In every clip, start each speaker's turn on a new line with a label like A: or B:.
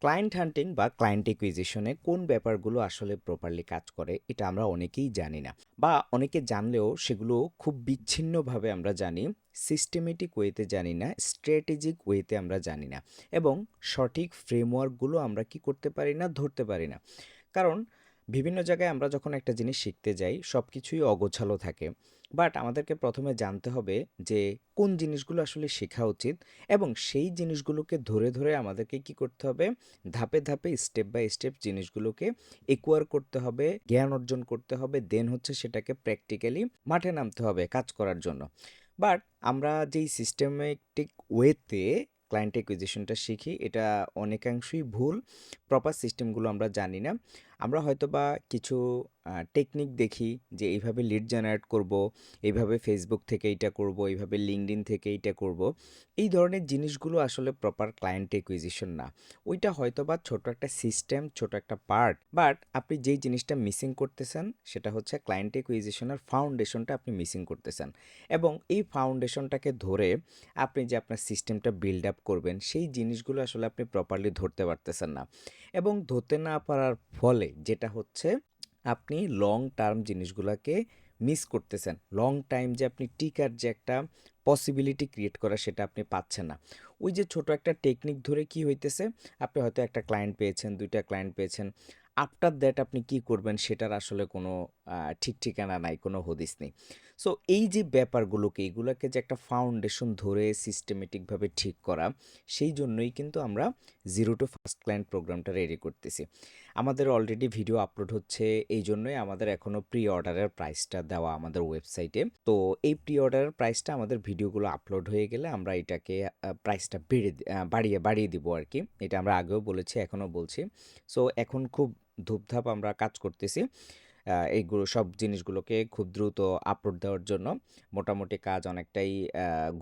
A: Client হান্টিং বা client অ্যাকুইজিশনে কোন ব্যাপারগুলো আসলে প্রপারলি কাজ করে এটা আমরা অনেকেই জানি না, বা অনেকে জানলেও সেগুলো খুব বিচ্ছিন্নভাবে আমরা জানি, সিস্টেমেটিক ওয়েতে জানি না, স্ট্র্যাটেজিক ওয়েতে আমরা জানি না, এবং সঠিক ফ্রেমওয়ার্কগুলো আমরা কি করতে পারি না, ধরতে পারি না। কারণ বিভিন্ন জায়গায় আমরা যখন একটা জিনিস শিখতে যাই সব কিছুই অগোছালো থাকে। বাট আমাদেরকে প্রথমে জানতে হবে যে কোন জিনিসগুলো আসলে শেখা উচিত, এবং সেই জিনিসগুলোকে ধরে ধরে আমাদেরকে কি করতে হবে, ধাপে ধাপে স্টেপ বাই স্টেপ জিনিসগুলোকে একুয়ার করতে হবে, জ্ঞান অর্জন করতে হবে, দেন হচ্ছে সেটাকে প্র্যাকটিক্যালি মাঠে নামতে হবে কাজ করার জন্য। বাট আমরা যেই সিস্টেমেটিক ওয়েতে ক্লায়েন্ট অ্যাকুইজিশনটা শিখি এটা অনেকাংশই ভুল। প্রপার সিস্টেমগুলো আমরা জানি না। আমরা হয়তোবা কিছু টেকনিক দেখি যে এইভাবে লিড জেনারেট করব, এইভাবে ফেসবুক থেকে এইটা করব, এইভাবে লিঙ্কডইন থেকে এইটা করব। এই ধরনের জিনিসগুলো আসলে প্রপার ক্লায়েন্ট অ্যাকুইজিশন না। ওইটা হয়তোবা ছোট একটা সিস্টেম, ছোট একটা পার্ট। বাট আপনি যেই জিনিসটা মিসিং করতেছেন সেটা হচ্ছে ক্লায়েন্ট অ্যাকুইজিশনের ফাউন্ডেশনটা আপনি মিসিং করতেছেন। এবং এই ফাউন্ডেশনটাকে ধরে আপনি যে আপনার সিস্টেমটা বিল্ড আপ করবেন সেই জিনিসগুলো আসলে আপনি প্রপারলি ধরতে পারতেছেন না। এবং ধরতে না পারার ফলে যেটা হচ্ছে, আপনি লং টার্ম জিনিসগুলোকে মিস করতেছেন। লং টাইম যে আপনি টিকার যে একটা পসিবিলিটি ক্রিয়েট করা সেটা আপনি পাচ্ছেন না। ওই যে ছোট একটা টেকনিক ধরে কি হইতেছে, আপনি হয়তো একটা ক্লায়েন্ট পেয়েছেন, ২টা ক্লায়েন্ট পেয়েছেন। আফটার দ্যাট আপনি কি করবেন সেটার আসলে কোনো ঠিক ঠিকানা নাই, কোনো হদিস নেই। সো এই যে ব্যাপারগুলোকে, এগুলোকে যে একটা ফাউন্ডেশন ধরে সিস্টেমেটিকভাবে ঠিক করা, সেই জন্যই কিন্তু আমরা জিরো টু ফার্স্ট ক্লায়েন্ট প্রোগ্রামটা রেডি করতেছি। আমাদের অলরেডি ভিডিও আপলোড হচ্ছে, এই জন্যই আমাদের এখনও প্রি অর্ডারের প্রাইসটা দেওয়া আমাদের ওয়েবসাইটে। তো এই প্রি অর্ডারের প্রাইসটা আমাদের ভিডিওগুলো আপলোড হয়ে গেলে আমরা এটাকে প্রাইসটা বাড়িয়ে দিব আর কি। এটা আমরা আগেও বলেছি, এখনও বলছি। সো এখন খুব ধুপধাপ আমরা কাজ করতেছি এইগুলো সব জিনিসগুলোকে খুব দ্রুত আপলোড দেওয়ার জন্য। মোটামুটি কাজ অনেকটাই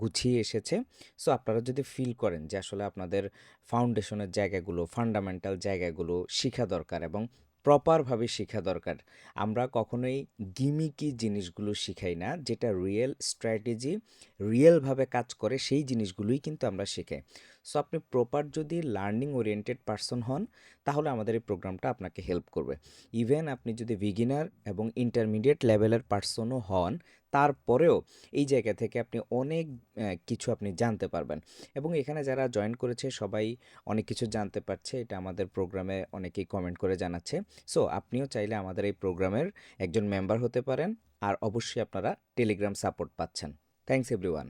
A: গুছিয়ে এসেছে। সো আপনারা যদি ফিল করেন যে আসলে আপনাদের ফাউন্ডেশনের জায়গাগুলো, ফান্ডামেন্টাল জায়গাগুলো শিখা দরকার এবং প্রপারভাবে শিখা দরকার। আমরা কখনোই গিমিকি জিনিসগুলো শিখাই না, যেটা রিয়েল স্ট্র্যাটেজি, রিয়েলভাবে কাজ করে সেই জিনিসগুলোই কিন্তু আমরা শেখাই। সো আপনি প্রপার যদি লার্নিং ওরিয়েন্টেড পারসন হন, তাহলে আমাদের এই প্রোগ্রামটা আপনাকে হেল্প করবে। ইভেন আপনি যদি বিগিনার এবং ইন্টারমিডিয়েট লেভেলের পারসনও হন, তারপরেও এই জায়গা থেকে আপনি অনেক কিছু আপনি জানতে পারবেন। এবং এখানে যারা জয়েন করেছে সবাই অনেক কিছু জানতে পারছে, এটা আমাদের প্রোগ্রামে অনেকেই কমেন্ট করে জানাচ্ছে। সো আপনিও চাইলে আমাদের এই প্রোগ্রামের একজন মেম্বার হতে পারেন। আর অবশ্যই আপনারা টেলিগ্রাম সাপোর্ট পাচ্ছেন। Thanks everyone.